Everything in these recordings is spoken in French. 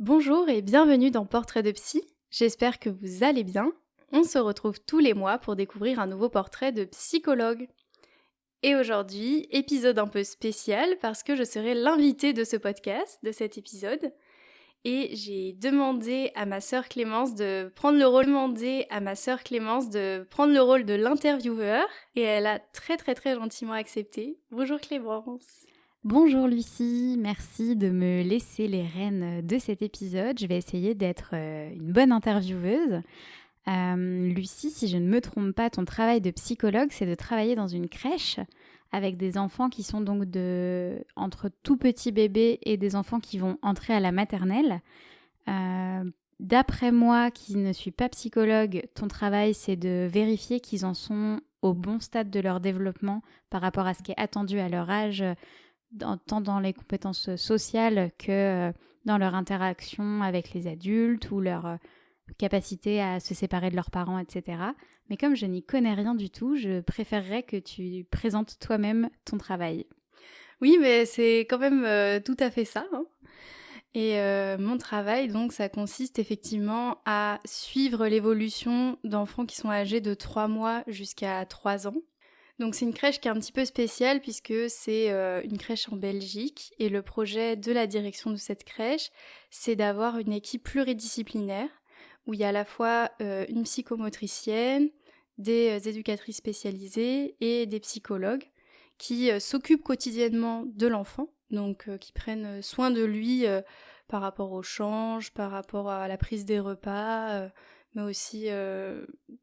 Bonjour et bienvenue dans Portrait de Psy. J'espère que vous allez bien. On se retrouve tous les mois pour découvrir un nouveau portrait de psychologue. Et aujourd'hui, épisode un peu spécial parce que je serai l'invitée de ce podcast, de cet épisode. Et j'ai demandé à ma sœur Clémence de prendre le rôle, de l'intervieweur et elle a très gentiment accepté. Bonjour Clémence. Bonjour Lucie, merci de me laisser les rênes de cet épisode. Je vais essayer d'être une bonne intervieweuse. Lucie, si je ne me trompe pas, ton travail de psychologue, c'est de travailler dans une crèche avec des enfants qui sont donc entre tout petits bébés et des enfants qui vont entrer à la maternelle. D'après moi, qui ne suis pas psychologue, ton travail, c'est de vérifier qu'ils en sont au bon stade de leur développement par rapport à ce qui est attendu à leur âge, tant dans les compétences sociales que dans leur interaction avec les adultes ou leur capacité à se séparer de leurs parents, etc. Mais comme je n'y connais rien du tout, je préférerais que tu présentes toi-même ton travail. Oui, mais c'est quand même tout à fait ça, hein. Et mon travail, donc, ça consiste effectivement à suivre l'évolution d'enfants qui sont âgés de 3 mois jusqu'à 3 ans. Donc c'est une crèche qui est un petit peu spéciale puisque c'est une crèche en Belgique et le projet de la direction de cette crèche, c'est d'avoir une équipe pluridisciplinaire où il y a à la fois une psychomotricienne, des éducatrices spécialisées et des psychologues qui s'occupent quotidiennement de l'enfant, donc qui prennent soin de lui par rapport au change, par rapport à la prise des repas, mais aussi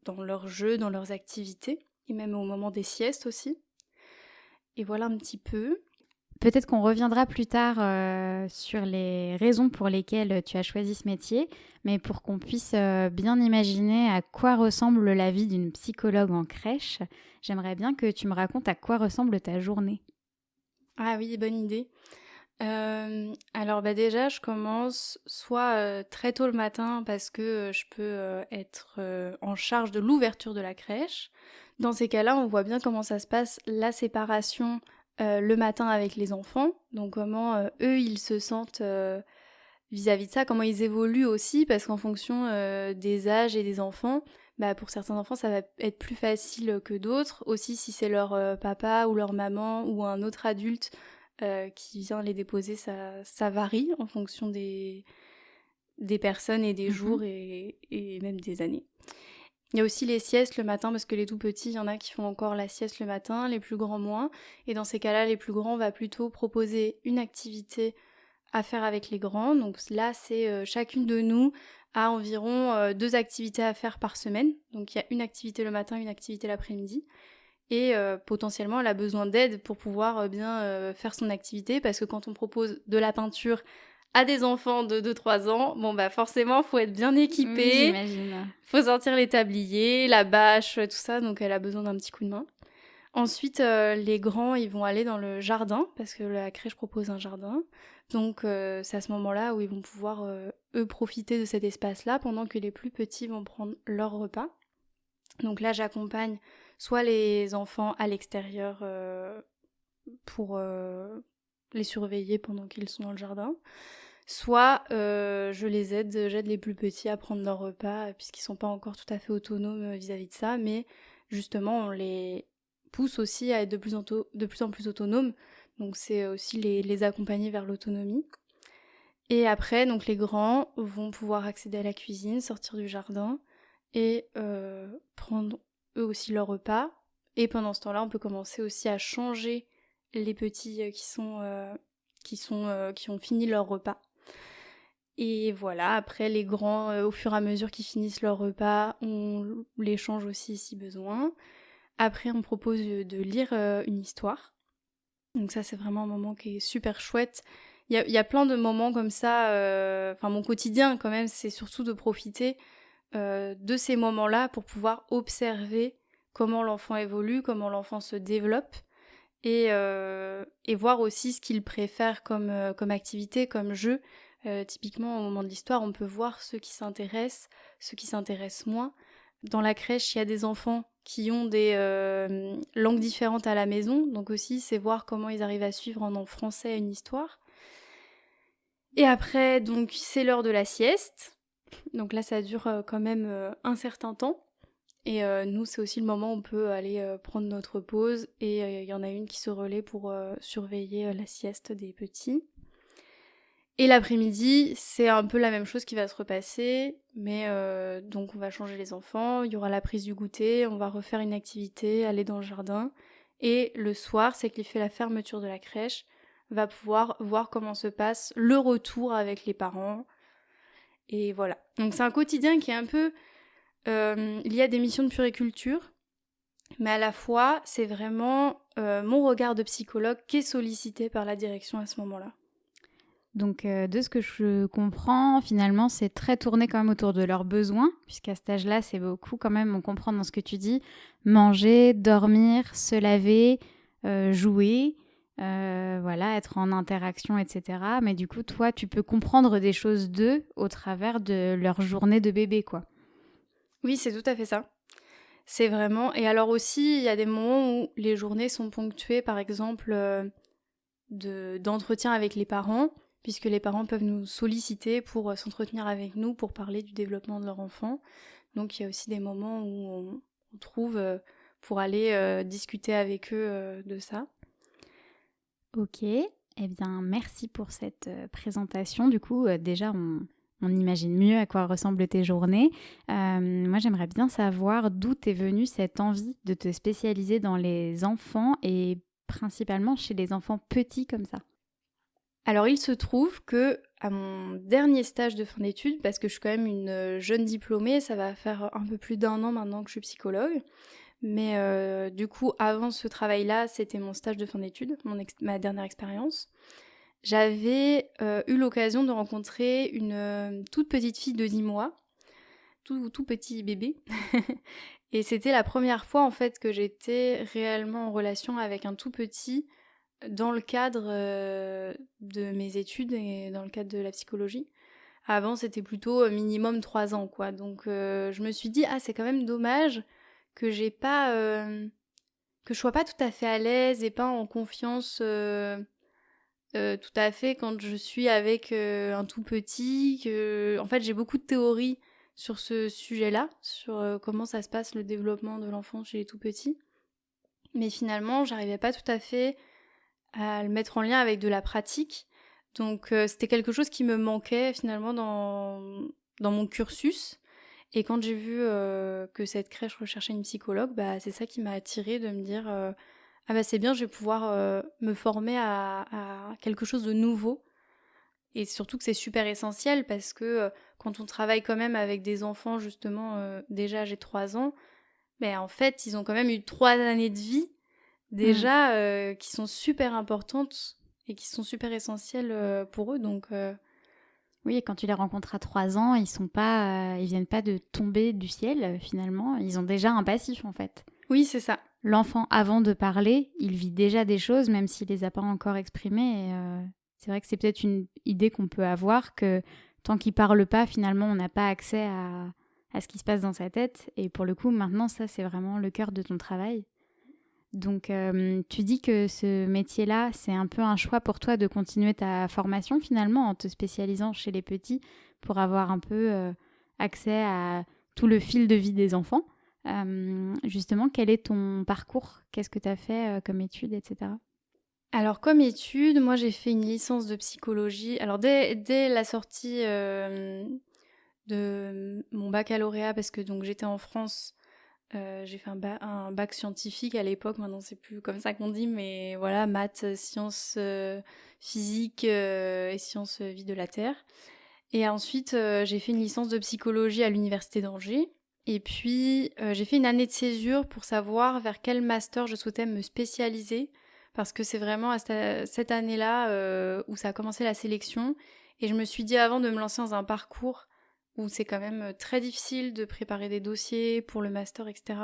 dans leurs jeux, dans leurs activités et même au moment des siestes aussi. Et voilà un petit peu. Peut-être qu'on reviendra plus tard sur les raisons pour lesquelles tu as choisi ce métier, mais pour qu'on puisse bien imaginer à quoi ressemble la vie d'une psychologue en crèche, j'aimerais bien que tu me racontes à quoi ressemble ta journée. Ah oui, bonne idée. Alors bah déjà, je commence soit très tôt le matin parce que je peux être en charge de l'ouverture de la crèche. Dans ces cas-là, on voit bien comment ça se passe, la séparation le matin avec les enfants. Donc comment eux, ils se sentent vis-à-vis de ça, comment ils évoluent aussi, parce qu'en fonction des âges et des enfants, bah, pour certains enfants, ça va être plus facile que d'autres. Aussi, si c'est leur papa ou leur maman ou un autre adulte qui vient les déposer, ça varie en fonction des personnes et des jours Mhm. et même des années. Il y a aussi les siestes le matin, parce que les tout petits, il y en a qui font encore la sieste le matin, les plus grands moins. Et dans ces cas-là, les plus grands, on va plutôt proposer une activité à faire avec les grands. Donc là, c'est chacune de nous a environ 2 activités à faire par semaine. Donc il y a une activité le matin, une activité l'après-midi. Et potentiellement, elle a besoin d'aide pour pouvoir bien faire son activité, parce que quand on propose de la peinture à des enfants de 2-3 ans, bon bah forcément, faut être bien Oui, équipé, j'imagine. faut sortir les tabliers, la bâche, tout ça, donc elle a besoin d'un petit coup de main. Ensuite, les grands, ils vont aller dans le jardin parce que la crèche propose un jardin. Donc c'est à ce moment-là où ils vont pouvoir, eux, profiter de cet espace-là pendant que les plus petits vont prendre leur repas. Donc là, j'accompagne soit les enfants à l'extérieur, pour, les surveiller pendant qu'ils sont dans le jardin, soit j'aide les plus petits à prendre leur repas, puisqu'ils sont pas encore tout à fait autonomes, vis-à-vis de ça, mais justement on les pousse aussi à être de plus en plus autonomes, donc c'est aussi les accompagner vers l'autonomie. Et après, donc les grands vont pouvoir accéder à la cuisine, sortir du jardin et prendre eux aussi leur repas. Et pendant ce temps-là, on peut commencer aussi à changer les petits qui ont fini leur repas. Et voilà, après les grands, au fur et à mesure qu'ils finissent leur repas, on les change aussi si besoin. Après, on propose de lire une histoire. Donc ça, c'est vraiment un moment qui est super chouette. Il y a plein de moments comme ça. Enfin, mon quotidien, quand même, c'est surtout de profiter de ces moments-là pour pouvoir observer comment l'enfant évolue, comment l'enfant se développe et voir aussi ce qu'il préfère comme activité, comme jeu. Typiquement, au moment de l'histoire, on peut voir ceux qui s'intéressent, ceux qui s'intéressent moins. Dans la crèche, il y a des enfants qui ont des langues différentes à la maison, donc aussi c'est voir comment ils arrivent à suivre en français une histoire. Et après, donc, c'est l'heure de la sieste. Donc là, ça dure quand même un certain temps. Et nous, c'est aussi le moment où on peut aller prendre notre pause. Et il y en a une qui se relaie pour surveiller la sieste des petits. Et l'après-midi, c'est un peu la même chose qui va se repasser. Mais donc, on va changer les enfants. Il y aura la prise du goûter. On va refaire une activité, aller dans le jardin. Et le soir, c'est qu'il fait la fermeture de la crèche, va pouvoir voir comment se passe le retour avec les parents. Et voilà. Donc c'est un quotidien qui est un peu lié à des missions de puriculture, mais à la fois, c'est vraiment mon regard de psychologue qui est sollicité par la direction à ce moment-là. Donc, de ce que je comprends, finalement, c'est très tourné quand même autour de leurs besoins, puisqu'à cet âge-là, c'est beaucoup quand même, on comprend dans ce que tu dis, manger, dormir, se laver, jouer, voilà, être en interaction, etc. Mais du coup, toi, tu peux comprendre des choses d'eux au travers de leur journée de bébé, quoi. Oui, c'est tout à fait ça. C'est vraiment... Et alors aussi, il y a des moments où les journées sont ponctuées, par exemple, d'entretien avec les parents, puisque les parents peuvent nous solliciter pour s'entretenir avec nous, pour parler du développement de leur enfant. Donc il y a aussi des moments où on trouve pour aller discuter avec eux de ça. Ok, eh bien, merci pour cette présentation. Du coup, déjà, on imagine mieux à quoi ressemblent tes journées. Moi, j'aimerais bien savoir d'où t'est venue cette envie de te spécialiser dans les enfants et principalement chez les enfants petits comme ça. Alors il se trouve que à mon dernier stage de fin d'études, parce que je suis quand même une jeune diplômée, ça va faire un peu plus d'1 an maintenant que je suis psychologue, mais du coup avant ce travail-là, c'était mon stage de fin d'études, ma dernière expérience. J'avais eu l'occasion de rencontrer une toute petite fille de 10 mois, tout petit bébé. Et c'était la première fois en fait que j'étais réellement en relation avec un tout petit dans le cadre de mes études et dans le cadre de la psychologie. Avant, c'était plutôt minimum 3 ans, quoi. Donc, je me suis dit, ah, c'est quand même dommage que j'ai pas, que je sois pas tout à fait à l'aise et pas en confiance tout à fait quand je suis avec un tout petit. En fait, j'ai beaucoup de théories sur ce sujet-là, sur comment ça se passe le développement de l'enfant chez les tout petits. Mais finalement, j'arrivais pas tout à fait à le mettre en lien avec de la pratique. Donc c'était quelque chose qui me manquait finalement dans mon cursus. Et quand j'ai vu que cette crèche recherchait une psychologue, bah, c'est ça qui m'a attirée de me dire ah bah c'est bien, je vais pouvoir me former à quelque chose de nouveau. Et surtout que c'est super essentiel parce que quand on travaille quand même avec des enfants, justement, déjà j'ai 3 ans, mais en fait ils ont quand même eu 3 années de vie Mm. déjà qui sont super importantes et qui sont super essentielles pour eux. Donc, Oui, et quand tu les rencontres à 3 ans, ils viennent pas de tomber du ciel finalement. Ils ont déjà un passif en fait. oui, c'est ça. L'enfant, avant de parler, il vit déjà des choses, même s'il les a pas encore exprimées. Et, c'est vrai que c'est peut-être une idée qu'on peut avoir que tant qu'il parle pas, finalement, on n'a pas accès à ce qui se passe dans sa tête. Et pour le coup, maintenant, ça, c'est vraiment le cœur de ton travail. Donc, tu dis que ce métier-là, c'est un peu un choix pour toi de continuer ta formation finalement en te spécialisant chez les petits pour avoir un peu accès à tout le fil de vie des enfants. Justement, quel est ton parcours? Qu'est-ce que tu as fait comme études, etc. Alors, comme étude, moi j'ai fait une licence de psychologie. Alors, dès la sortie de mon baccalauréat, parce que donc j'étais en France, j'ai fait un bac scientifique à l'époque, maintenant c'est plus comme ça qu'on dit, mais voilà, maths, sciences physique et sciences vie de la Terre. Et ensuite, j'ai fait une licence de psychologie à l'université d'Angers. Et puis, j'ai fait une année de césure pour savoir vers quel master je souhaitais me spécialiser. Parce que c'est vraiment à cette année-là où ça a commencé la sélection. Et je me suis dit avant de me lancer dans un parcours où c'est quand même très difficile de préparer des dossiers pour le master, etc.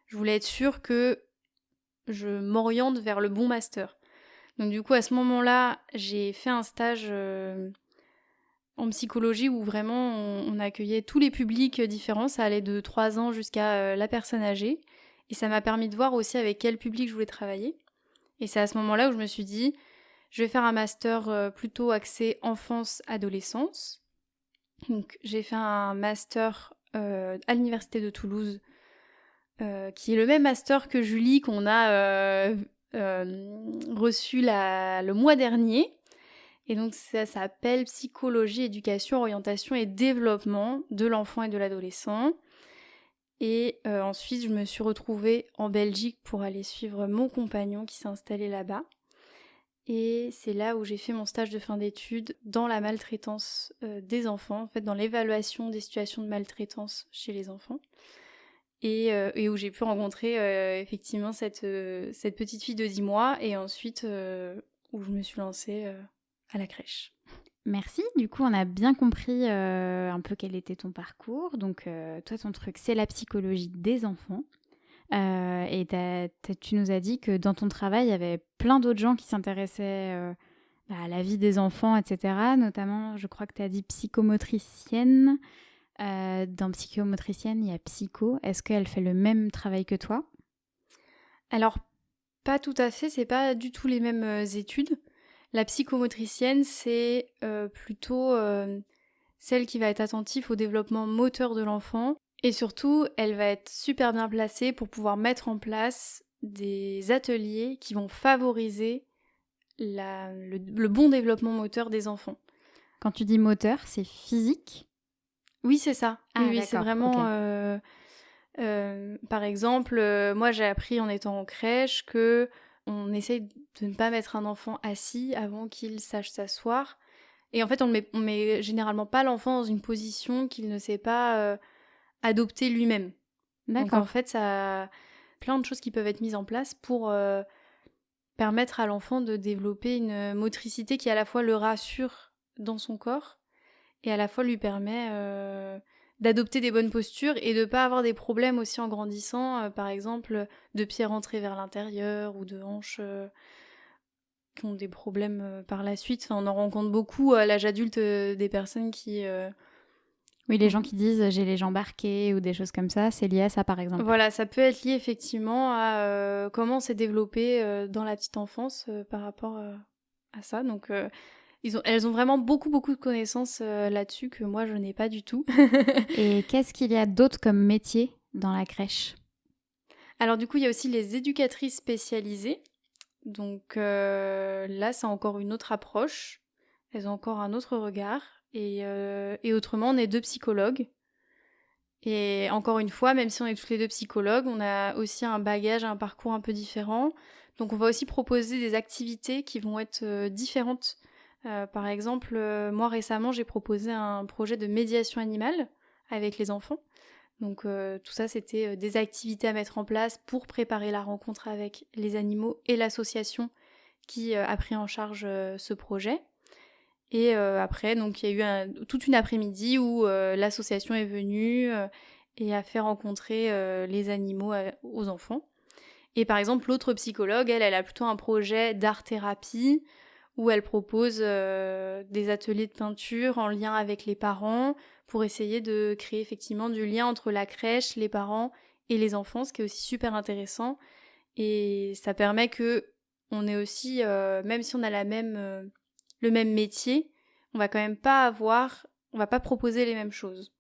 Je voulais être sûre que je m'oriente vers le bon master. Donc du coup, à ce moment-là, j'ai fait un stage en psychologie où vraiment on accueillait tous les publics différents. Ça allait de 3 ans jusqu'à la personne âgée. Et ça m'a permis de voir aussi avec quel public je voulais travailler. Et c'est à ce moment-là où je me suis dit, Je vais faire un master plutôt axé enfance-adolescence. Donc, j'ai fait un master à l'université de Toulouse, qui est le même master que Julie, qu'on a reçu le mois dernier. Et donc, ça s'appelle Psychologie, éducation, orientation et développement de l'enfant et de l'adolescent. Et ensuite, je me suis retrouvée en Belgique pour aller suivre mon compagnon qui s'est installé là-bas. Et c'est là où j'ai fait mon stage de fin d'études dans la maltraitance des enfants, en fait dans l'évaluation des situations de maltraitance chez les enfants. Et où j'ai pu rencontrer effectivement cette petite fille de 10 mois et ensuite où je me suis lancée à la crèche. Merci. Du coup, on a bien compris un peu quel était ton parcours. Donc, toi, ton truc, c'est la psychologie des enfants. Et tu nous as dit que dans ton travail, il y avait plein d'autres gens qui s'intéressaient à la vie des enfants, etc. Notamment, je crois que tu as dit psychomotricienne. Dans psychomotricienne, il y a psycho. Est-ce qu'elle fait le même travail que toi? Alors, pas tout à fait, c'est pas du tout les mêmes études. La psychomotricienne, c'est plutôt celle qui va être attentive au développement moteur de l'enfant. Et surtout, elle va être super bien placée pour pouvoir mettre en place des ateliers qui vont favoriser le bon développement moteur des enfants. Quand tu dis moteur, c'est physique? Oui, c'est ça. Ah, oui, c'est d'accord, vraiment... ok. par exemple, moi j'ai appris en étant en crèche que on essaye de ne pas mettre un enfant assis avant qu'il sache s'asseoir. Et en fait, on met généralement pas l'enfant dans une position qu'il ne sait pas adopter lui-même. Donc en D'accord. fait, ça a plein de choses qui peuvent être mises en place pour permettre à l'enfant de développer une motricité qui à la fois le rassure dans son corps et à la fois lui permet d'adopter des bonnes postures et de pas avoir des problèmes aussi en grandissant, par exemple de pieds rentrés vers l'intérieur ou de hanches qui ont des problèmes par la suite. Enfin, on en rencontre beaucoup à l'âge adulte des personnes qui... Oui, les gens qui disent j'ai les jambes arquées ou des choses comme ça, c'est lié à ça par exemple. Voilà, ça peut être lié effectivement à comment c'est développé dans la petite enfance par rapport à ça. Donc elles ont vraiment beaucoup de connaissances là-dessus que moi je n'ai pas du tout. Et qu'est-ce qu'il y a d'autre comme métier dans la crèche? Alors du coup, il y a aussi les éducatrices spécialisées. Donc là, c'est encore une autre approche. Elles ont encore un autre regard. Et autrement, on est 2 psychologues. Et encore une fois, même si on est toutes les 2 psychologues, on a aussi un bagage, un parcours un peu différent. Donc on va aussi proposer des activités qui vont être différentes. Par exemple, moi récemment, j'ai proposé un projet de médiation animale avec les enfants. Donc tout ça, c'était des activités à mettre en place pour préparer la rencontre avec les animaux et l'association qui a pris en charge ce projet. Et après, donc il y a eu toute une après-midi où l'association est venue et a fait rencontrer les animaux aux enfants. Et par exemple, l'autre psychologue, elle a plutôt un projet d'art-thérapie où elle propose des ateliers de peinture en lien avec les parents pour essayer de créer effectivement du lien entre la crèche, les parents et les enfants, ce qui est aussi super intéressant. Et ça permet que on est aussi, même si on a le même métier, on va pas proposer les mêmes choses.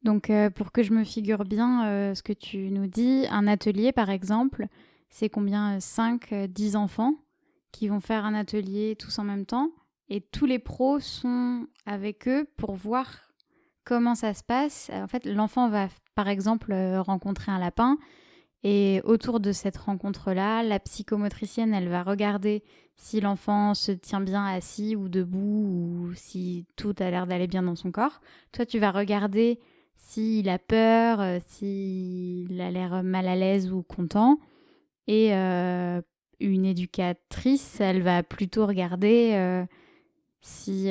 Donc pour que je me figure bien ce que tu nous dis, un atelier par exemple, c'est combien? 5, 10 enfants qui vont faire un atelier tous en même temps et tous les pros sont avec eux pour voir comment ça se passe. En fait, l'enfant va par exemple rencontrer un lapin et autour de cette rencontre-là, la psychomotricienne, elle va regarder si l'enfant se tient bien assis ou debout ou si tout a l'air d'aller bien dans son corps. Toi, tu vas regarder s'il a peur, s'il a l'air mal à l'aise ou content. Et une éducatrice, elle va plutôt regarder si...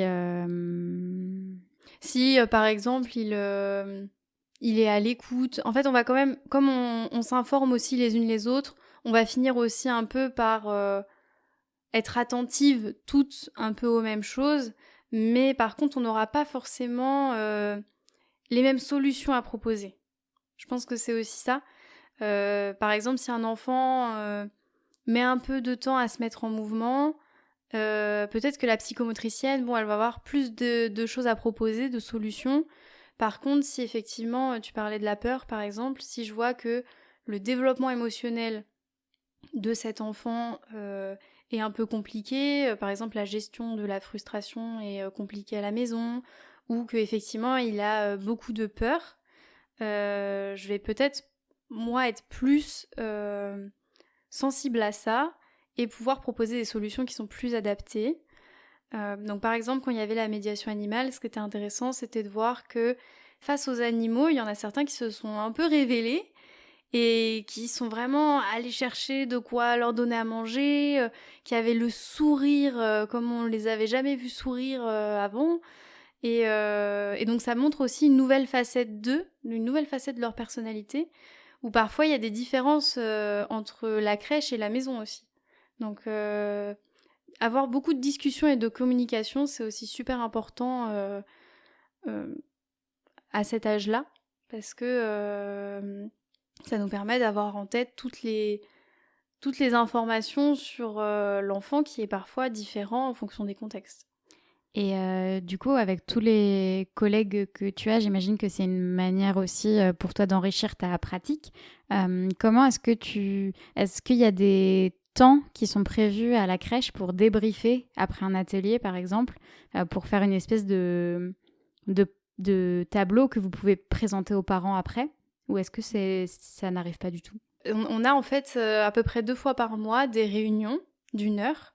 Si, par exemple, il est à l'écoute, en fait, on va quand même, comme on s'informe aussi les unes les autres, on va finir aussi un peu par être attentives toutes un peu aux mêmes choses, mais par contre, on n'aura pas forcément les mêmes solutions à proposer. Je pense que c'est aussi ça. Par exemple, si un enfant met un peu de temps à se mettre en mouvement, Peut-être que la psychomotricienne, bon, elle va avoir plus de choses à proposer, de solutions. Par contre, si effectivement, tu parlais de la peur, par exemple, si je vois que le développement émotionnel de cet enfant est un peu compliqué, par exemple la gestion de la frustration est compliquée à la maison, ou qu'effectivement il a beaucoup de peur, je vais peut-être, moi, être plus sensible à ça et pouvoir proposer des solutions qui sont plus adaptées. Donc par exemple, quand il y avait la médiation animale, ce qui était intéressant, c'était de voir que face aux animaux, il y en a certains qui se sont un peu révélés et qui sont vraiment allés chercher de quoi leur donner à manger, qui avaient le sourire comme on les avait jamais vus sourire avant. Et donc ça montre aussi une nouvelle facette d'eux, une nouvelle facette de leur personnalité, où parfois il y a des différences entre la crèche et la maison aussi. Donc avoir beaucoup de discussions et de communication, c'est aussi super important euh, à cet âge-là, parce que ça nous permet d'avoir en tête toutes les informations sur l'enfant qui est parfois différent en fonction des contextes. Et du coup, avec tous les collègues que tu as, j'imagine que c'est une manière aussi pour toi d'enrichir ta pratique. Comment est-ce qu'il y a des temps qui sont prévus à la crèche pour débriefer après un atelier, par exemple, pour faire une espèce de tableau que vous pouvez présenter aux parents après? Ou est-ce que ça n'arrive pas du tout? On a en fait à peu près 2 fois par mois des réunions d'1 heure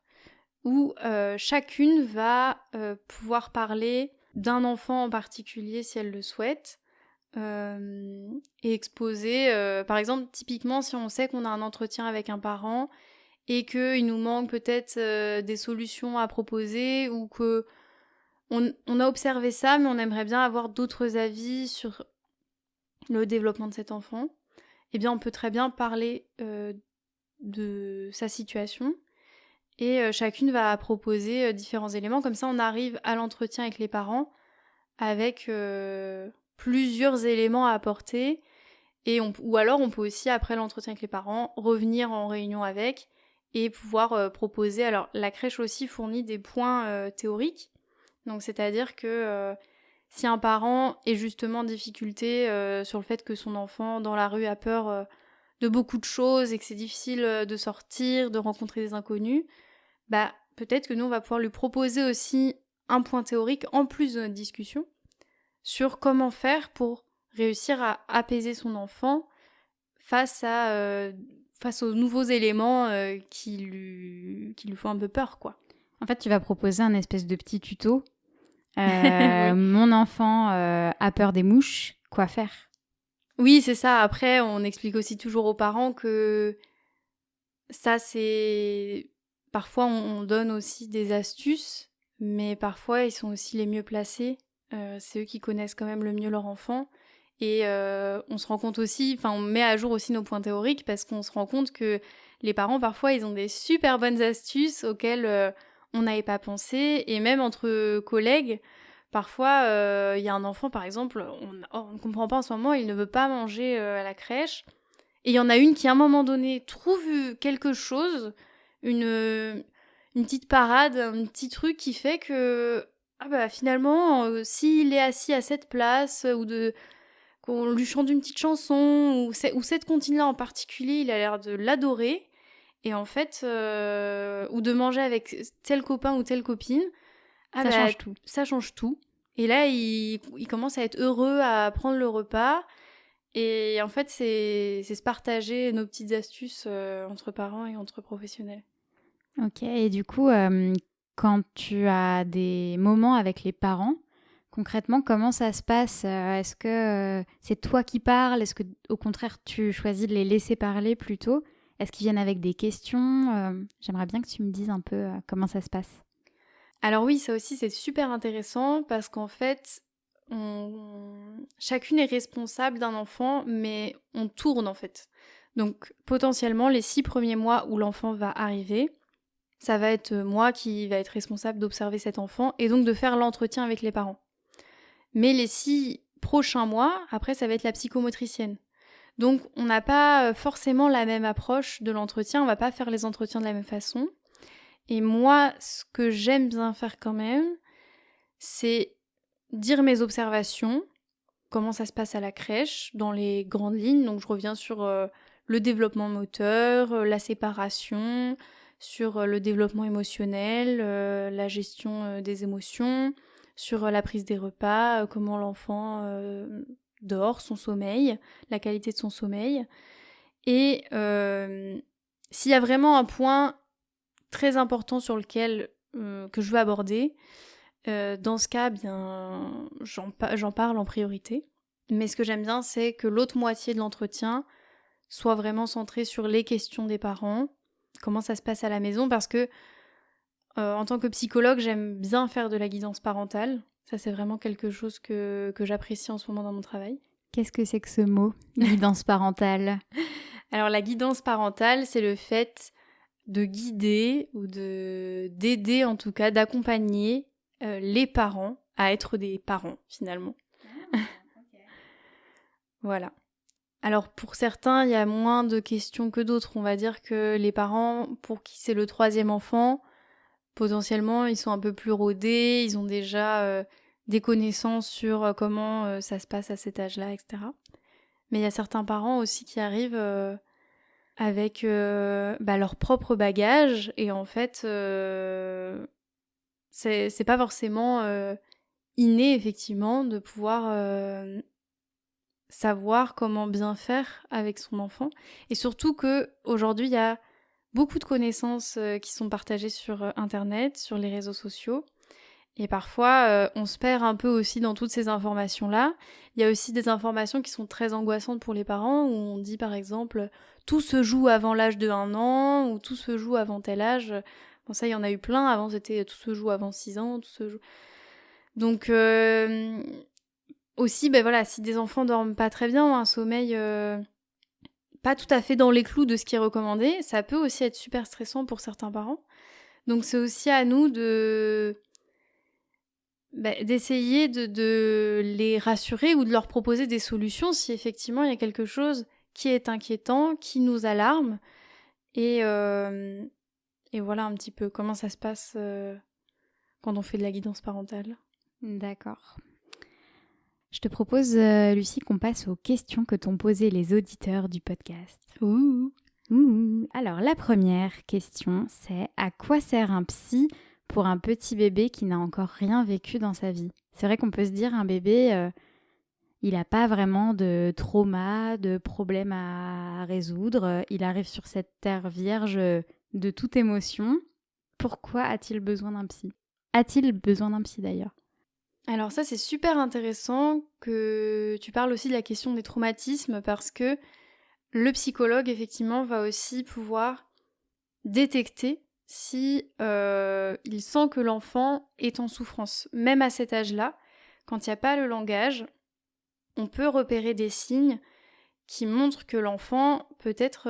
où chacune va pouvoir parler d'un enfant en particulier si elle le souhaite, et exposer, par exemple, typiquement si on sait qu'on a un entretien avec un parent et qu'il nous manque peut-être des solutions à proposer, ou que on a observé ça mais on aimerait bien avoir d'autres avis sur le développement de cet enfant, eh bien on peut très bien parler de sa situation. Et chacune va proposer différents éléments. Comme ça, on arrive à l'entretien avec les parents avec plusieurs éléments à apporter. Ou alors, on peut aussi, après l'entretien avec les parents, revenir en réunion avec et pouvoir proposer. Alors, la crèche aussi fournit des points théoriques. Donc, c'est-à-dire que si un parent est justement en difficulté sur le fait que son enfant dans la rue a peur de beaucoup de choses et que c'est difficile de sortir, de rencontrer des inconnus, bah peut-être que nous on va pouvoir lui proposer aussi un point théorique en plus de notre discussion sur comment faire pour réussir à apaiser son enfant face aux nouveaux éléments qui lui font un peu peur, quoi. En fait, tu vas proposer un espèce de petit tuto. Oui. Mon enfant a peur des mouches, quoi faire? Oui, c'est ça. Après, on explique aussi toujours aux parents que ça, c'est... Parfois, on donne aussi des astuces, mais parfois, ils sont aussi les mieux placés. C'est eux qui connaissent quand même le mieux leur enfant. Et on se rend compte aussi, enfin, on met à jour aussi nos points théoriques parce qu'on se rend compte que les parents, parfois, ils ont des super bonnes astuces auxquelles on n'avait pas pensé. Et même entre collègues, parfois, il y a un enfant, par exemple, on ne comprend pas en ce moment, il ne veut pas manger à la crèche. Et il y en a une qui, à un moment donné, trouve quelque chose, une, une petite parade, un petit truc qui fait que, ah bah finalement, s'il est assis à cette place, qu'on lui chante une petite chanson, ou cette comptine-là en particulier, il a l'air de l'adorer. Et en fait, ou de manger avec tel copain ou telle copine, ah Ça bah change tout. ça change tout. Et là, il commence à être heureux à prendre le repas. Et en fait, c'est se partager nos petites astuces entre parents et entre professionnels. Ok, et du coup, quand tu as des moments avec les parents, concrètement, comment ça se passe? Est-ce que c'est toi qui parles? Est-ce que, au contraire, tu choisis de les laisser parler plutôt? Est-ce qu'ils viennent avec des questions? J'aimerais bien que tu me dises un peu comment ça se passe. Alors oui, ça aussi, c'est super intéressant parce qu'en fait, chacune est responsable d'un enfant, mais on tourne en fait. Donc potentiellement, les 6 premiers mois où l'enfant va arriver, ça va être moi qui va être responsable d'observer cet enfant et donc de faire l'entretien avec les parents. Mais les 6 prochains mois, après, ça va être la psychomotricienne. Donc on n'a pas forcément la même approche de l'entretien, on va pas faire les entretiens de la même façon. Et moi, ce que j'aime bien faire quand même, c'est dire mes observations, comment ça se passe à la crèche, dans les grandes lignes. Donc je reviens sur le développement moteur, la séparation, sur le développement émotionnel, la gestion des émotions, sur la prise des repas, comment l'enfant dort, son sommeil, la qualité de son sommeil. Et s'il y a vraiment un point très important sur lequel que je veux aborder, dans ce cas, bien, j'en parle en priorité. Mais ce que j'aime bien, c'est que l'autre moitié de l'entretien soit vraiment centrée sur les questions des parents, comment ça se passe à la maison, parce que en tant que psychologue, j'aime bien faire de la guidance parentale. Ça, c'est vraiment quelque chose que j'apprécie en ce moment dans mon travail. Qu'est-ce que c'est que ce mot, guidance parentale? Alors, la guidance parentale, c'est le fait de guider ou d'aider, en tout cas, d'accompagner les parents à être des parents, finalement. Voilà. Alors pour certains, il y a moins de questions que d'autres. On va dire que les parents, pour qui c'est le 3e enfant, potentiellement, ils sont un peu plus rodés, ils ont déjà des connaissances sur comment ça se passe à cet âge-là, etc. Mais il y a certains parents aussi qui arrivent avec leur propre bagage, et en fait, c'est pas forcément inné, effectivement, de pouvoir savoir comment bien faire avec son enfant. Et surtout qu'aujourd'hui, il y a beaucoup de connaissances qui sont partagées sur Internet, sur les réseaux sociaux. Et parfois, on se perd un peu aussi dans toutes ces informations-là. Il y a aussi des informations qui sont très angoissantes pour les parents, où on dit par exemple « tout se joue avant l'âge de 1 an » ou « tout se joue avant tel âge ». Bon, ça, il y en a eu plein. Avant, c'était « tout se joue avant 6 ans », tout se joue... Donc, aussi, voilà, si des enfants dorment pas très bien, ou un sommeil pas tout à fait dans les clous de ce qui est recommandé, ça peut aussi être super stressant pour certains parents. Donc c'est aussi à nous d'essayer de les rassurer ou de leur proposer des solutions si effectivement il y a quelque chose qui est inquiétant, qui nous alarme. Et voilà un petit peu comment ça se passe quand on fait de la guidance parentale. D'accord. Je te propose, Lucie, qu'on passe aux questions que t'ont posées les auditeurs du podcast. Ouh. Alors, la première question, c'est à quoi sert un psy pour un petit bébé qui n'a encore rien vécu dans sa vie? C'est vrai qu'on peut se dire, un bébé, il n'a pas vraiment de trauma, de problème à résoudre. Il arrive sur cette terre vierge de toute émotion. Pourquoi a-t-il besoin d'un psy? A-t-il besoin d'un psy d'ailleurs? Alors ça, c'est super intéressant que tu parles aussi de la question des traumatismes, parce que le psychologue, effectivement, va aussi pouvoir détecter si il sent que l'enfant est en souffrance. Même à cet âge-là, quand il n'y a pas le langage, on peut repérer des signes qui montrent que l'enfant peut-être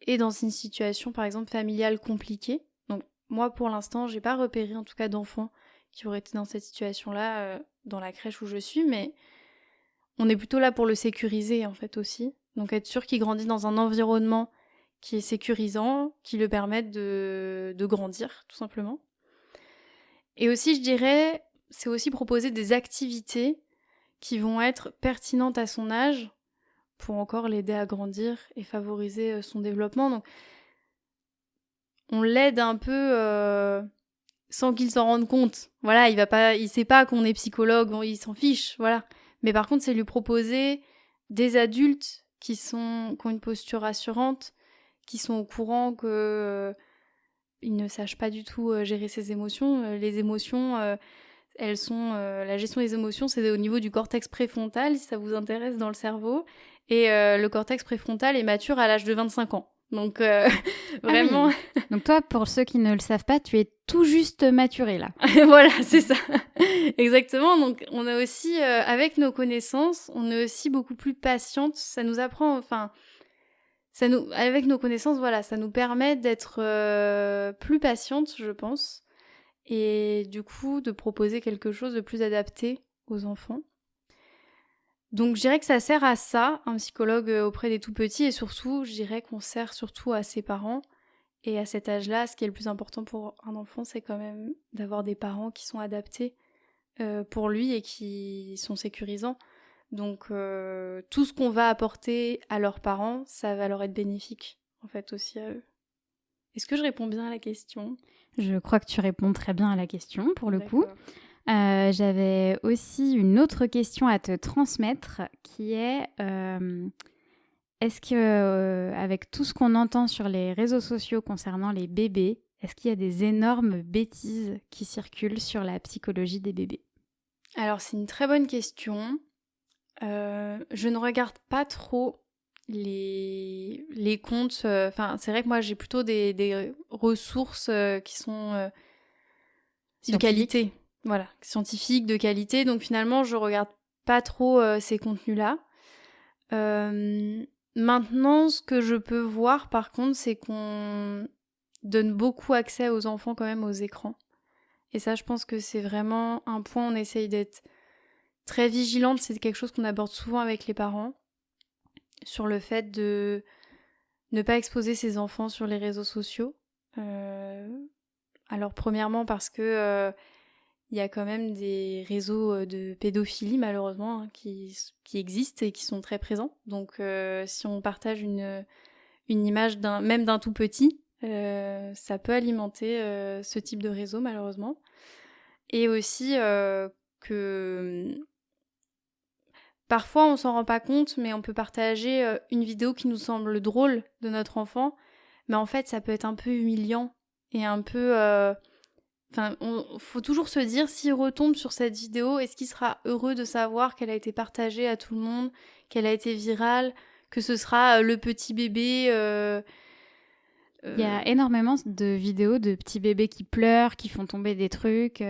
est dans une situation, par exemple, familiale compliquée. Donc moi, pour l'instant, j'ai pas repéré, en tout cas, d'enfant qui aurait été dans cette situation-là dans la crèche où je suis, mais on est plutôt là pour le sécuriser, en fait, aussi. Donc être sûr qu'il grandit dans un environnement qui est sécurisant, qui le permette de grandir, tout simplement. Et aussi, je dirais, c'est aussi proposer des activités qui vont être pertinentes à son âge pour encore l'aider à grandir et favoriser son développement. Donc, on l'aide un peu sans qu'il s'en rende compte. Voilà, il sait pas qu'on est psychologue, il s'en fiche, voilà. Mais par contre, c'est lui proposer des adultes qui ont une posture rassurante, qui sont au courant que ils ne sachent pas du tout gérer ses émotions. Les émotions, elles sont la gestion des émotions, c'est au niveau du cortex préfrontal, si ça vous intéresse, dans le cerveau. Et le cortex préfrontal est mature à l'âge de 25 ans. Donc vraiment. Ah oui. Donc toi, pour ceux qui ne le savent pas, tu es tout juste maturée là. Voilà, c'est ça. Exactement. Donc on a aussi, avec nos connaissances, on est aussi beaucoup plus patiente. Ça nous apprend, enfin, avec nos connaissances, voilà, ça nous permet d'être plus patiente, je pense. Et du coup, de proposer quelque chose de plus adapté aux enfants. Donc je dirais que ça sert à ça, un psychologue auprès des tout-petits, et surtout, je dirais qu'on sert surtout à ses parents. Et à cet âge-là, ce qui est le plus important pour un enfant, c'est quand même d'avoir des parents qui sont adaptés pour lui et qui sont sécurisants. Donc tout ce qu'on va apporter à leurs parents, ça va leur être bénéfique, en fait, aussi à eux. Est-ce que je réponds bien à la question ? Je crois que tu réponds très bien à la question, pour le coup. D'accord. J'avais aussi une autre question à te transmettre qui est est-ce que, avec tout ce qu'on entend sur les réseaux sociaux concernant les bébés, est-ce qu'il y a des énormes bêtises qui circulent sur la psychologie des bébés ? Alors, c'est une très bonne question. Je ne regarde pas trop les comptes. Enfin, c'est vrai que moi, j'ai plutôt des ressources qui sont de Scientifiques ? qualité. Voilà, scientifiques, de qualité. Donc finalement, je regarde pas trop ces contenus-là. Maintenant, ce que je peux voir, par contre, c'est qu'on donne beaucoup accès aux enfants quand même aux écrans. Et ça, je pense que c'est vraiment un point, on essaye d'être très vigilante, c'est quelque chose qu'on aborde souvent avec les parents, sur le fait de ne pas exposer ses enfants sur les réseaux sociaux. Alors premièrement parce que il y a quand même des réseaux de pédophilie malheureusement hein, qui existent et qui sont très présents. Donc si on partage une image même d'un tout petit, ça peut alimenter ce type de réseau malheureusement. Et aussi que parfois on s'en rend pas compte, mais on peut partager une vidéo qui nous semble drôle de notre enfant, mais en fait ça peut être un peu humiliant et un peu... Enfin, faut toujours se dire, s'il retombe sur cette vidéo, est-ce qu'il sera heureux de savoir qu'elle a été partagée à tout le monde, qu'elle a été virale, que ce sera le petit bébé... Il y a énormément de vidéos de petits bébés qui pleurent, qui font tomber des trucs,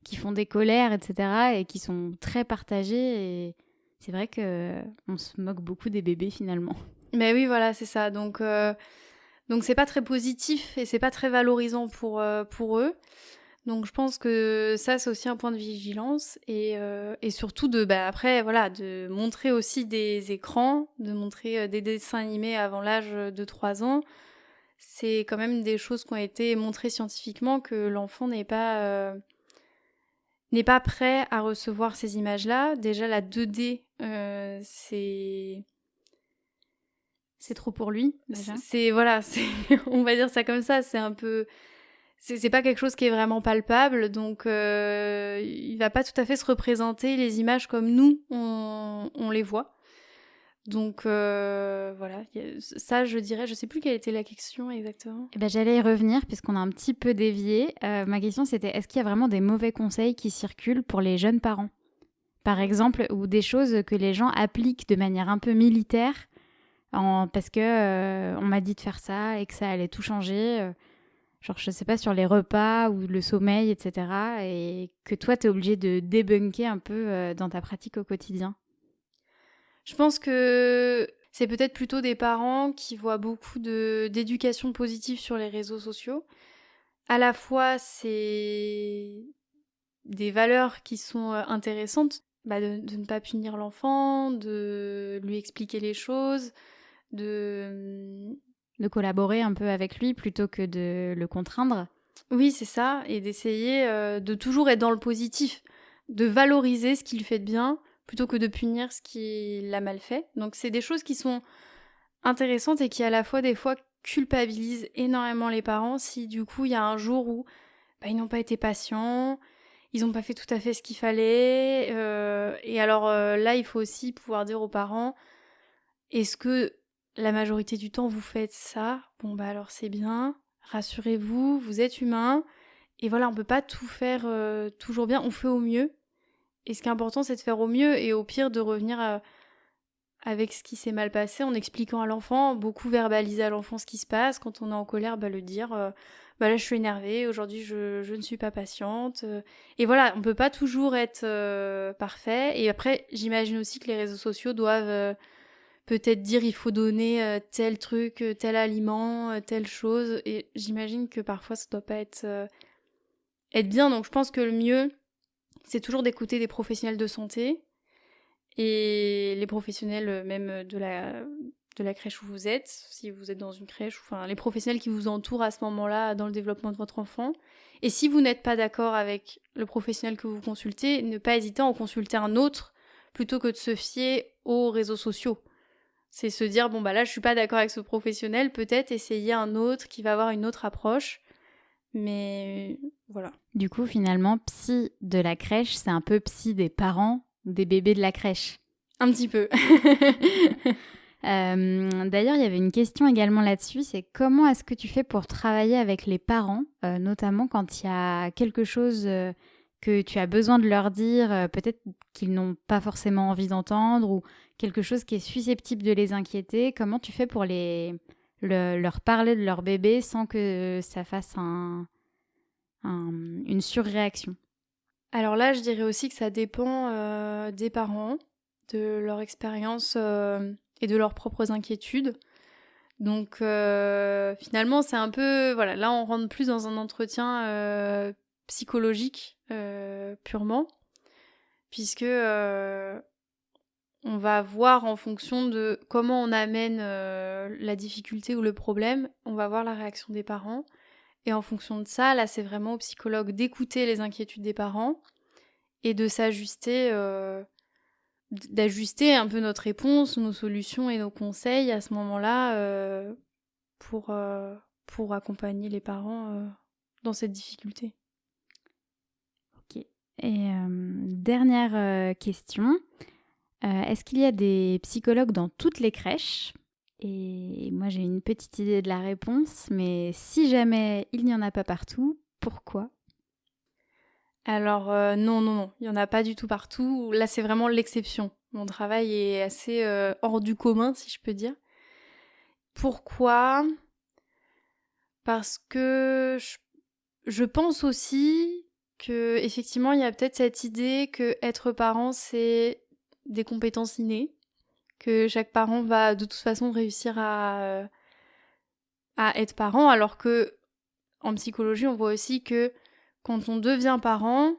qui font des colères, etc. et qui sont très partagées. Et c'est vrai qu'on se moque beaucoup des bébés finalement. Mais oui, voilà, c'est ça. Donc c'est pas très positif et c'est pas très valorisant pour eux. Donc je pense que ça, c'est aussi un point de vigilance. Et surtout, après, voilà, de montrer aussi des écrans, de montrer des dessins animés avant l'âge de 3 ans. C'est quand même des choses qui ont été montrées scientifiquement que l'enfant n'est pas prêt à recevoir ces images-là. Déjà, la 2D, C'est trop pour lui, déjà. voilà, on va dire ça comme ça, c'est un peu... C'est pas quelque chose qui est vraiment palpable, donc il va pas tout à fait se représenter les images comme nous, on les voit. Donc voilà, ça je dirais, je sais plus quelle était la question exactement. Eh ben, j'allais y revenir puisqu'on a un petit peu dévié. Ma question c'était, est-ce qu'il y a vraiment des mauvais conseils qui circulent pour les jeunes parents ? Par exemple, ou des choses que les gens appliquent de manière un peu militaire parce que on m'a dit de faire ça et que ça allait tout changer. Genre, je sais pas, sur les repas ou le sommeil, etc. Et que toi, t'es obligé de débunker un peu dans ta pratique au quotidien. Je pense que c'est peut-être plutôt des parents qui voient beaucoup d'éducation positive sur les réseaux sociaux. À la fois, c'est des valeurs qui sont intéressantes, de ne pas punir l'enfant, de lui expliquer les choses, de... De collaborer un peu avec lui plutôt que de le contraindre. Oui, c'est ça, et d'essayer de toujours être dans le positif, de valoriser ce qu'il fait de bien, plutôt que de punir ce qu'il a mal fait. Donc c'est des choses qui sont intéressantes et qui à la fois des fois culpabilisent énormément les parents si du coup il y a un jour où ils n'ont pas été patients, ils n'ont pas fait tout à fait ce qu'il fallait. Et alors là, il faut aussi pouvoir dire aux parents, est-ce que la majorité du temps vous faites ça ? Bon alors c'est bien, rassurez-vous, vous êtes humain. Et voilà, on peut pas tout faire toujours bien, on fait au mieux. Et ce qui est important, c'est de faire au mieux et au pire de revenir avec ce qui s'est mal passé en expliquant à l'enfant, beaucoup verbaliser à l'enfant ce qui se passe. Quand on est en colère, le dire, là je suis énervée, aujourd'hui je ne suis pas patiente. Et voilà, on peut pas toujours être parfait. Et après, j'imagine aussi que les réseaux sociaux doivent peut-être dire il faut donner tel truc, tel aliment, telle chose. Et j'imagine que parfois ça doit pas être bien. Donc je pense que le mieux, c'est toujours d'écouter des professionnels de santé et les professionnels même de de la crèche où vous êtes, si vous êtes dans une crèche, enfin les professionnels qui vous entourent à ce moment-là dans le développement de votre enfant. Et si vous n'êtes pas d'accord avec le professionnel que vous consultez, ne pas hésiter à en consulter un autre plutôt que de se fier aux réseaux sociaux. C'est se dire, bon bah là je suis pas d'accord avec ce professionnel, peut-être essayer un autre qui va avoir une autre approche. Mais voilà. Du coup, finalement, psy de la crèche, c'est un peu psy des parents des bébés de la crèche. Un petit peu. D'ailleurs, il y avait une question également là-dessus, c'est comment est-ce que tu fais pour travailler avec les parents, notamment quand il y a quelque chose que tu as besoin de leur dire, peut-être qu'ils n'ont pas forcément envie d'entendre, ou quelque chose qui est susceptible de les inquiéter. Comment tu fais pour leur parler de leur bébé sans que ça fasse une surréaction? Alors là, je dirais aussi que ça dépend des parents, de leur expérience et de leurs propres inquiétudes. Donc finalement, c'est un peu... Voilà, là, on rentre plus dans un entretien psychologique purement, puisque on va voir en fonction de comment on amène la difficulté ou le problème, on va voir la réaction des parents. Et en fonction de ça, là, c'est vraiment au psychologue d'écouter les inquiétudes des parents et de s'ajuster, d'ajuster un peu notre réponse, nos solutions et nos conseils à ce moment-là pour accompagner les parents dans cette difficulté. Ok. Et dernière question, est-ce qu'il y a des psychologues dans toutes les crèches ? Et moi, j'ai une petite idée de la réponse, mais si jamais il n'y en a pas partout, pourquoi ? Alors non, il n'y en a pas du tout partout. Là, c'est vraiment l'exception. Mon travail est assez hors du commun, si je peux dire. Pourquoi ? Parce que je pense aussi que effectivement, il y a peut-être cette idée que être parent, c'est des compétences innées, que chaque parent va de toute façon réussir à être parent, alors que en psychologie, on voit aussi que quand on devient parent,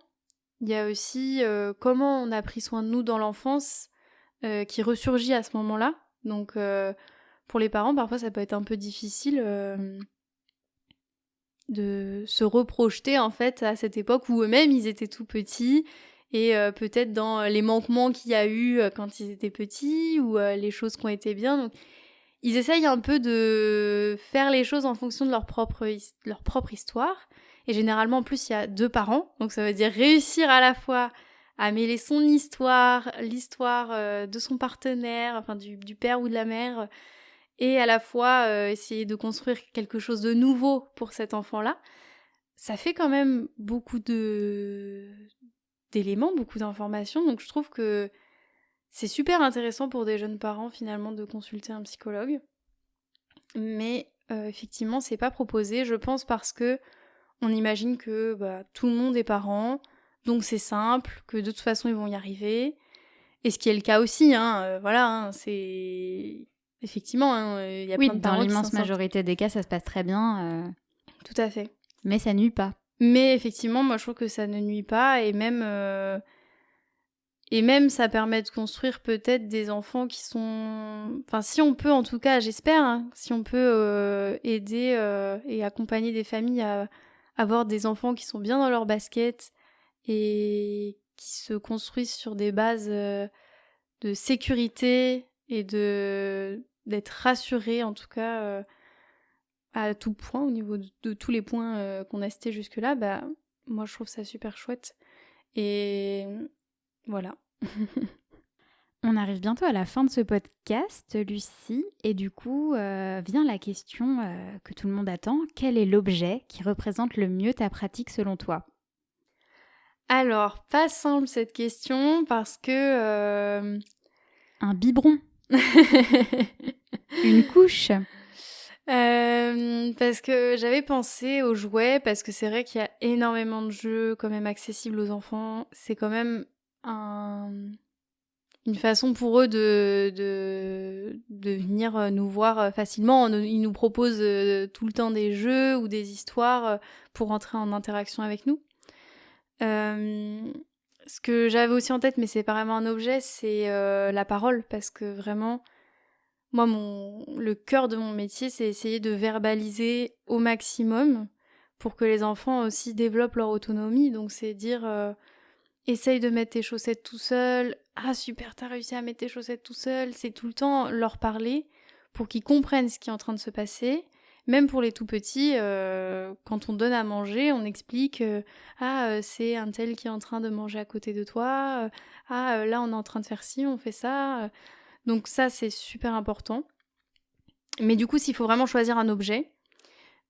il y a aussi comment on a pris soin de nous dans l'enfance qui ressurgit à ce moment-là. Donc pour les parents, parfois ça peut être un peu difficile de se reprojeter en fait à cette époque où eux-mêmes ils étaient tout petits et peut-être dans les manquements qu'il y a eu quand ils étaient petits ou les choses qui ont été bien. Donc ils essayent un peu de faire les choses en fonction de leur propre histoire. Et généralement, en plus, il y a 2 parents. Donc ça veut dire réussir à la fois à mêler son histoire, l'histoire de son partenaire, enfin du père ou de la mère, et à la fois essayer de construire quelque chose de nouveau pour cet enfant-là. Ça fait quand même beaucoup d'éléments, beaucoup d'informations. Donc je trouve que c'est super intéressant pour des jeunes parents finalement de consulter un psychologue. Mais effectivement, c'est pas proposé, je pense parce que on imagine que tout le monde est parent, donc c'est simple, que de toute façon ils vont y arriver. Et ce qui est le cas aussi, voilà, c'est... Effectivement, il y a Oui, plein de dans parents qui s'en l'immense sortent. majorité des cas, ça se passe très bien, Tout à fait. mais ça nuit pas. Mais effectivement, moi je trouve que ça ne nuit pas et même ça permet de construire peut-être des enfants qui sont... Enfin si on peut en tout cas, j'espère, hein, si on peut aider et accompagner des familles à avoir des enfants qui sont bien dans leur basket et qui se construisent sur des bases de sécurité et d'être rassurés en tout cas à tout point au niveau de tous les points qu'on a cités jusque-là, moi je trouve ça super chouette. Et voilà. On arrive bientôt à la fin de ce podcast, Lucie, et du coup vient la question que tout le monde attend. Quel est l'objet qui représente le mieux ta pratique selon toi ? Alors, pas simple cette question parce que... Un biberon. Une couche. Parce que j'avais pensé aux jouets, parce que c'est vrai qu'il y a énormément de jeux quand même accessibles aux enfants. C'est quand même une façon pour eux de venir nous voir facilement. Ils nous proposent tout le temps des jeux ou des histoires pour entrer en interaction avec nous. Ce que j'avais aussi en tête, mais c'est pas vraiment un objet, c'est la parole, parce que vraiment, moi, le cœur de mon métier, c'est essayer de verbaliser au maximum pour que les enfants aussi développent leur autonomie. Donc, c'est dire, essaye de mettre tes chaussettes tout seul. Ah, super, t'as réussi à mettre tes chaussettes tout seul. C'est tout le temps leur parler pour qu'ils comprennent ce qui est en train de se passer. Même pour les tout petits, quand on donne à manger, on explique c'est un tel qui est en train de manger à côté de toi. Là, on est en train de faire ci, on fait ça. Donc ça, c'est super important. Mais du coup, s'il faut vraiment choisir un objet,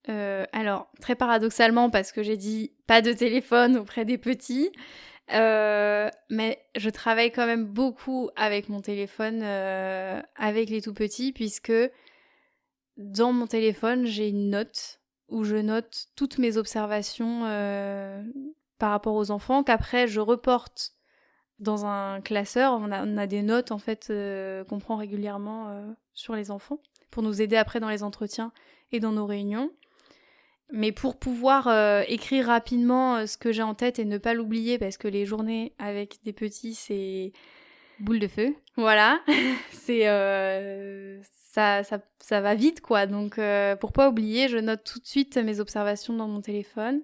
alors très paradoxalement, parce que j'ai dit pas de téléphone auprès des petits, mais je travaille quand même beaucoup avec mon téléphone, avec les tout petits, puisque dans mon téléphone, j'ai une note où je note toutes mes observations par rapport aux enfants, qu'après je reporte dans un classeur. On a des notes en fait qu'on prend régulièrement sur les enfants pour nous aider après dans les entretiens et dans nos réunions. Mais pour pouvoir écrire rapidement ce que j'ai en tête et ne pas l'oublier, parce que les journées avec des petits, c'est boule de feu. Voilà, c'est ça va vite quoi. Donc pour pas oublier, je note tout de suite mes observations dans mon téléphone.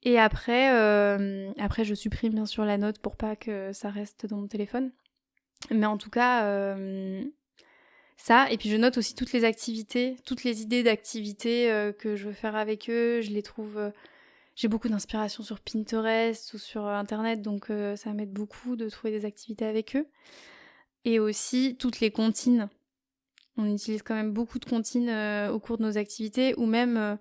Et après je supprime bien sûr la note pour pas que ça reste dans mon téléphone. Mais en tout cas ça, et puis je note aussi toutes les activités, toutes les idées d'activités que je veux faire avec eux. Je les trouve j'ai beaucoup d'inspiration sur Pinterest ou sur internet, donc ça m'aide beaucoup de trouver des activités avec eux. Et aussi toutes les comptines. On utilise quand même beaucoup de comptines au cours de nos activités, ou même,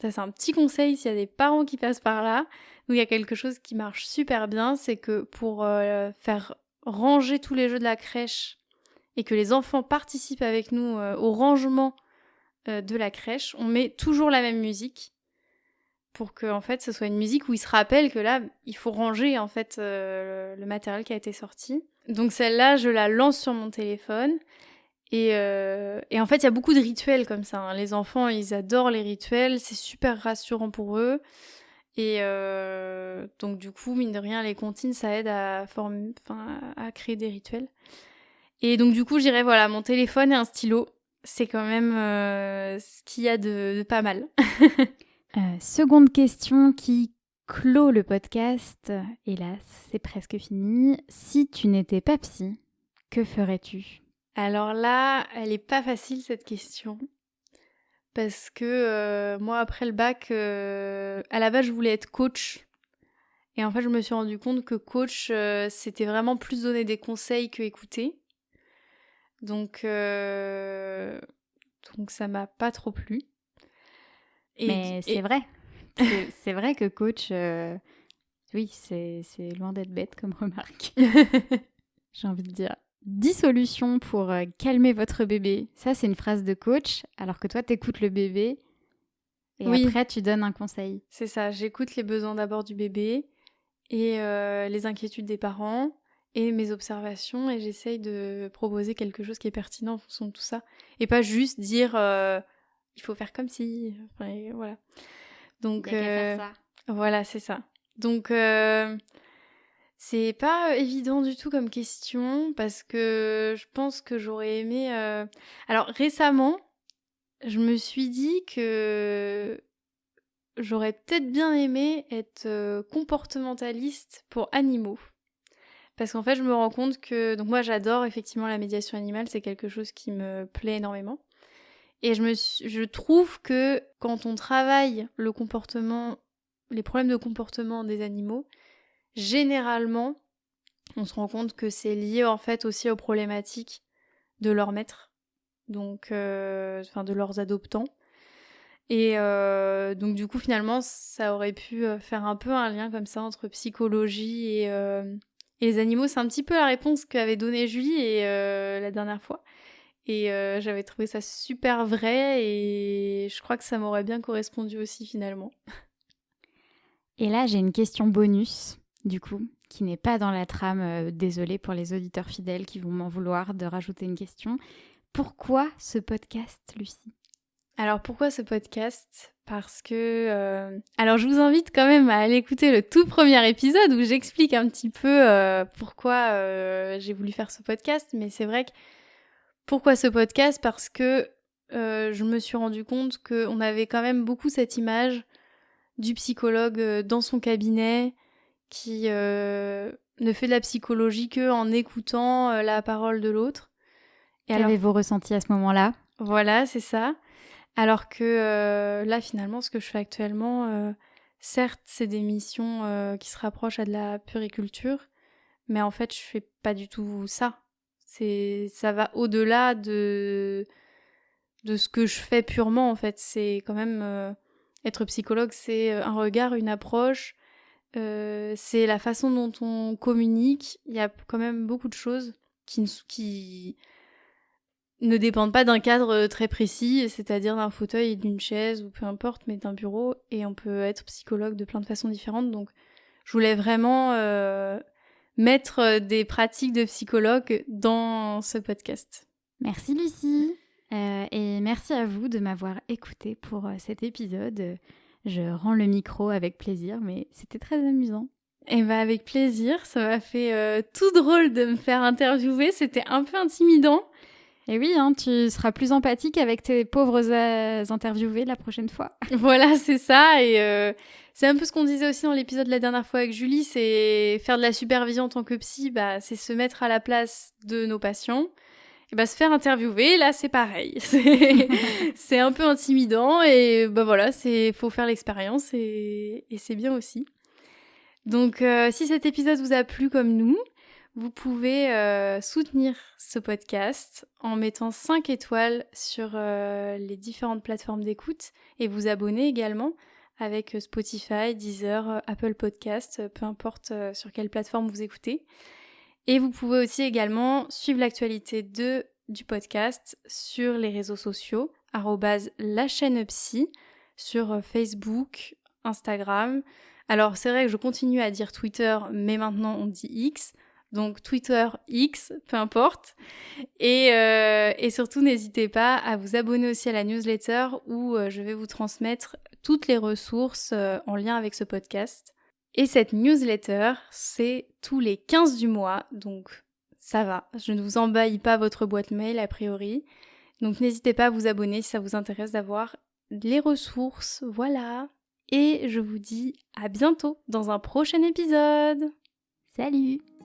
ça c'est un petit conseil s'il y a des parents qui passent par là, où il y a quelque chose qui marche super bien, c'est que pour faire ranger tous les jeux de la crèche et que les enfants participent avec nous au rangement de la crèche, on met toujours la même musique pour que en fait ce soit une musique où ils se rappellent que là il faut ranger en fait le matériel qui a été sorti. Donc celle-là je la lance sur mon téléphone et en fait il y a beaucoup de rituels comme ça, hein. Les enfants ils adorent les rituels, c'est super rassurant pour eux et donc du coup mine de rien les comptines ça aide à créer des rituels. Et donc du coup je dirais voilà mon téléphone et un stylo, c'est quand même ce qu'il y a de pas mal. Seconde question qui clôt le podcast. Hélas, c'est presque fini. Si tu n'étais pas psy, que ferais-tu ? Alors là, elle est pas facile cette question. Parce que moi, après le bac, à la base, je voulais être coach. Et en fait, je me suis rendu compte que coach, c'était vraiment plus donner des conseils que écouter. Donc ça m'a pas trop plu. Mais c'est vrai. C'est vrai que coach, oui, c'est loin d'être bête comme remarque. J'ai envie de dire. 10 solutions pour calmer votre bébé. Ça, c'est une phrase de coach, alors que toi, t'écoutes le bébé et oui, après, tu donnes un conseil. C'est ça, j'écoute les besoins d'abord du bébé et les inquiétudes des parents et mes observations et j'essaye de proposer quelque chose qui est pertinent en fonction de tout ça. Et pas juste dire il faut faire comme si... Enfin, et voilà. Donc, y a qu'à faire ça. Voilà, c'est ça. Donc, c'est pas évident du tout comme question parce que je pense que j'aurais aimé... Alors, récemment, je me suis dit que j'aurais peut-être bien aimé être comportementaliste pour animaux. Parce qu'en fait, je me rends compte que... Donc moi, j'adore effectivement la médiation animale, c'est quelque chose qui me plaît énormément. Et je trouve que quand on travaille le comportement, les problèmes de comportement des animaux, généralement, on se rend compte que c'est lié en fait aussi aux problématiques de leurs maîtres, donc de leurs adoptants. Et donc du coup finalement ça aurait pu faire un peu un lien comme ça entre psychologie et les animaux. C'est un petit peu la réponse qu'avait donnée Julie la dernière fois. Et j'avais trouvé ça super vrai et je crois que ça m'aurait bien correspondu aussi finalement. Et là, j'ai une question bonus, du coup, qui n'est pas dans la trame. Désolée pour les auditeurs fidèles qui vont m'en vouloir de rajouter une question. Pourquoi ce podcast, Lucie ? Alors pourquoi ce podcast ? Parce que... Alors je vous invite quand même à aller écouter le tout premier épisode où j'explique un petit peu pourquoi j'ai voulu faire ce podcast. Mais c'est vrai que Pourquoi ce podcast ? Parce que je me suis rendu compte qu'on avait quand même beaucoup cette image du psychologue dans son cabinet qui ne fait de la psychologie qu'en écoutant la parole de l'autre. Et alors, Qu'avez-vous ressenti à ce moment-là ? voilà, c'est ça. Alors que là, finalement, ce que je fais actuellement, certes, c'est des missions qui se rapprochent à de la puriculture, mais en fait, je fais pas du tout ça. Ça va au-delà de ce que je fais purement, en fait. C'est quand même... être psychologue, c'est un regard, une approche, c'est la façon dont on communique. Il y a quand même beaucoup de choses qui ne dépendent pas d'un cadre très précis, c'est-à-dire d'un fauteuil et d'une chaise, ou peu importe, mais d'un bureau, et on peut être psychologue de plein de façons différentes. Donc, je voulais vraiment mettre des pratiques de psychologue dans ce podcast. Merci Lucie. Et merci à vous de m'avoir écoutée pour cet épisode. Je rends le micro avec plaisir, mais c'était très amusant. Et bah avec plaisir, ça m'a fait tout drôle de me faire interviewer, c'était un peu intimidant. Et oui, tu seras plus empathique avec tes pauvres interviewés la prochaine fois. Voilà, c'est ça. Et c'est un peu ce qu'on disait aussi dans l'épisode de la dernière fois avec Julie, c'est faire de la supervision en tant que psy, bah, c'est se mettre à la place de nos patients. Et bah, se faire interviewer, là, c'est pareil. C'est un peu intimidant et bah voilà, faut faire l'expérience et c'est bien aussi. Donc, si cet épisode vous a plu comme nous, vous pouvez soutenir ce podcast en mettant 5 étoiles sur les différentes plateformes d'écoute et vous abonner également avec Spotify, Deezer, Apple Podcast, peu importe sur quelle plateforme vous écoutez. Et vous pouvez aussi également suivre l'actualité du podcast sur les réseaux sociaux, @la chaîne psy, sur Facebook, Instagram. Alors c'est vrai que je continue à dire Twitter, mais maintenant on dit X. Donc Twitter, X, peu importe. Et surtout, n'hésitez pas à vous abonner aussi à la newsletter où je vais vous transmettre toutes les ressources en lien avec ce podcast. Et cette newsletter, c'est tous les 15 du mois, donc ça va. Je ne vous embahis pas votre boîte mail a priori. Donc n'hésitez pas à vous abonner si ça vous intéresse d'avoir les ressources. Voilà. Et je vous dis à bientôt dans un prochain épisode. Salut!